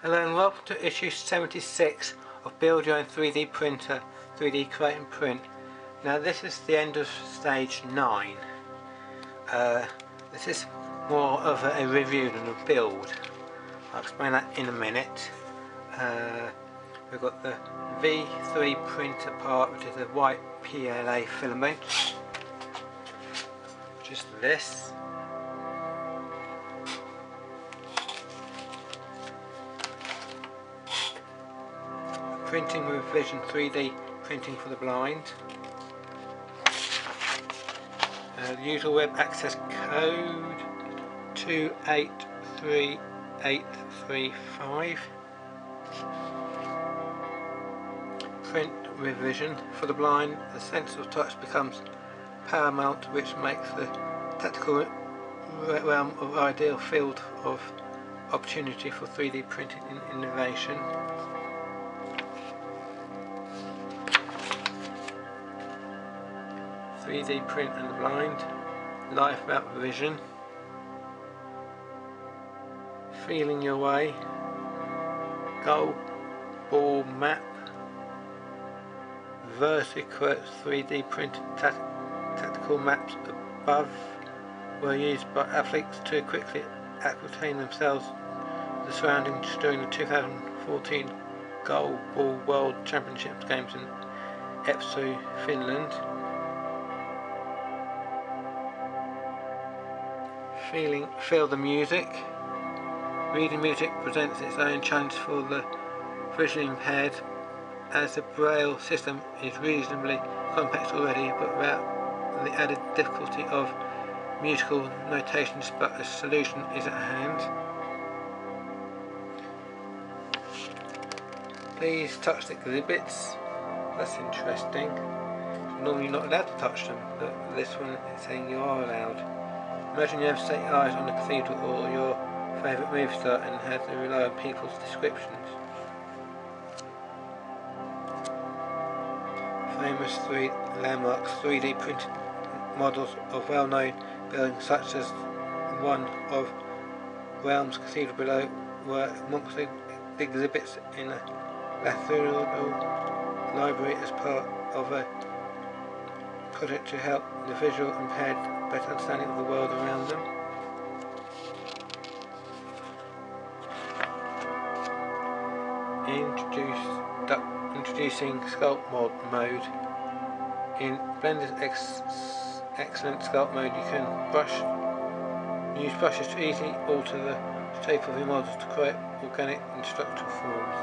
Hello and welcome to issue 76 of Build Your Own 3D Printer, 3D Create and Print. Now this is the end of stage 9. This is more of a review than a build. I'll explain that in a minute. We've got the V3 printer part, which is a white PLA filament. Just this. Printing with Vision 3D printing for the blind. The usual web access code 283835. Print with Vision for the blind. The sense of touch becomes paramount, which makes the tactical realm of ideal field of opportunity for 3D printing and innovation. .3D print and the blind, life without vision, feeling your way, goal ball map, vertical 3D printed tactical maps above were used by athletes to quickly acclimate themselves to the surroundings during the 2014 Goal Ball World Championships games in Espoo, Finland. Feel the music. Reading music presents its own challenge for the visually impaired, as the Braille system is reasonably complex already, but without the added difficulty of musical notations, but a solution is at hand. Please touch the exhibits. That's interesting. Normally you're not allowed to touch them, but this one is saying you are allowed. Imagine you have set your eyes on a cathedral or your favourite movie star and have to rely on people's descriptions. Famous landmarks, 3D printed models of well-known buildings such as one of Realm's Cathedral below were amongst the exhibits in a Lateral library as part of a project to help the visual impaired better understanding of the world around them. Introducing sculpt mode. In Blender's excellent sculpt mode, you can use brushes to easily alter the shape of your models to create organic and structural forms.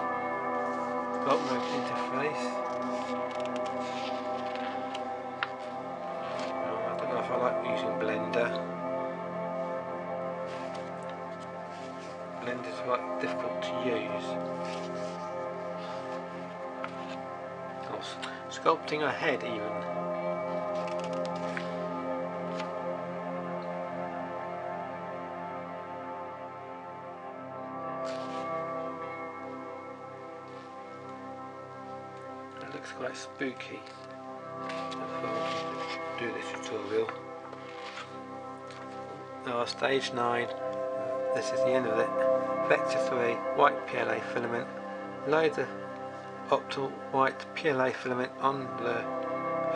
Sculpt mode interface. I like using Blender. Blender's quite difficult to use. Oh, sculpting a head even. That looks quite spooky. Do this tutorial. Now stage 9, this is the end of it. Vector 3, white PLA filament. Load the optal white PLA filament on the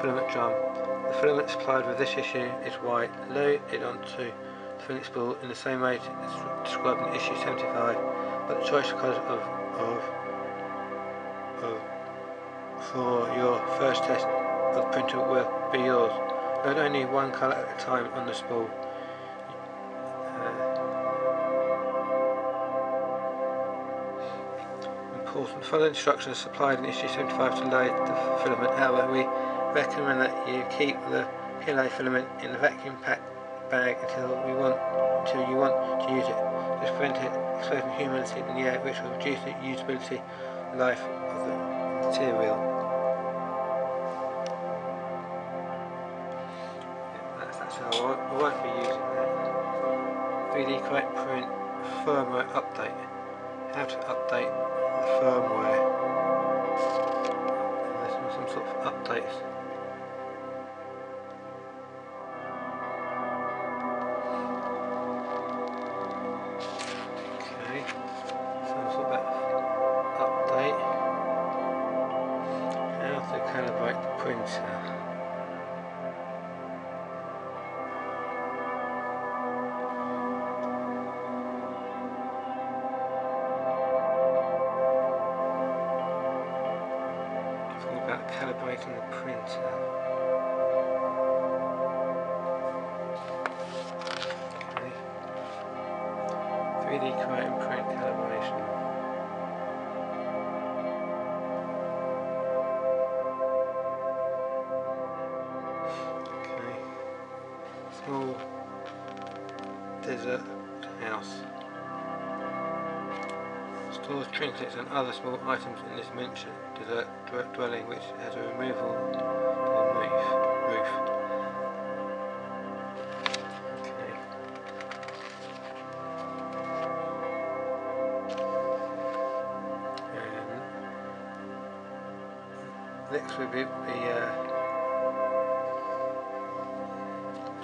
filament drum. The filament supplied with this issue is white. Load it onto the filament spool in the same way as described in issue 75, but the choice of colours for your first test of the printer will be yours. Load only one colour at a time on the spool. Important. Follow the instructions supplied in issue 75 to load the filament. However, we recommend that you keep the PLA filament in the vacuum pack bag until you want to use it. This prevents it exposing humidity in the air, which will reduce the usability life of the material. I won't be using that. 3D Create Print firmware update. How to update the firmware. There's some sort of updates. Okay. Some sort of calibrating the printer. Okay. 3D create and print calibration. Okay. Small desert house. Stores trinkets and other small items in this mentioned desert dwelling which has a removable roof. Okay. Next will be the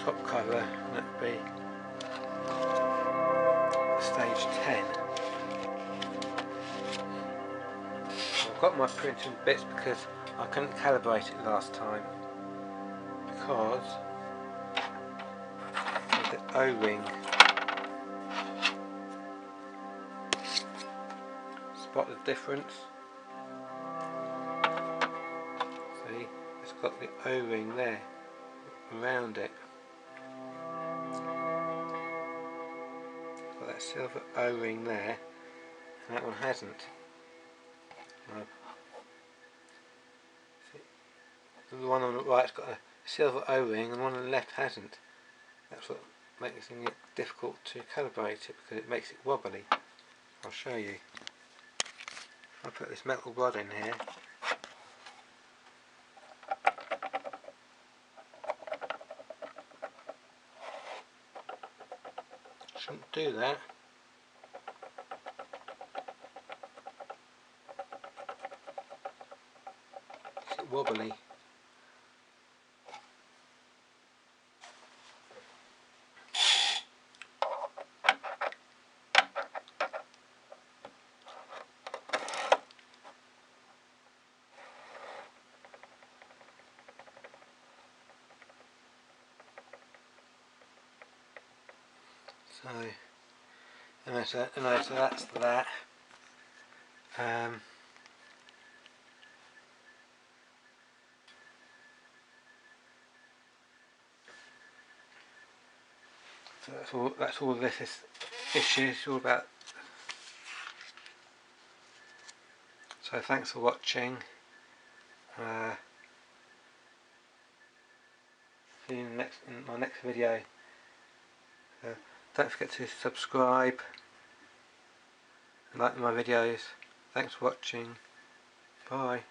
top cover, and that would be stage 10. I've got my printing bits because I couldn't calibrate it last time because of the O-ring. Spot the difference? See, it's got the O-ring there around it. Got that silver O-ring there, and that one hasn't. The one on the right's got a silver O-ring and the one on the left hasn't. That's what makes it difficult to calibrate it, because it makes it wobbly. I'll show you. I'll put this metal rod in here. Shouldn't do that. It's wobbly. So, anyway, so that's that. So that's all this issue is all about. So thanks for watching. See you in my next video. Don't forget to subscribe and like my videos. Thanks for watching. Bye.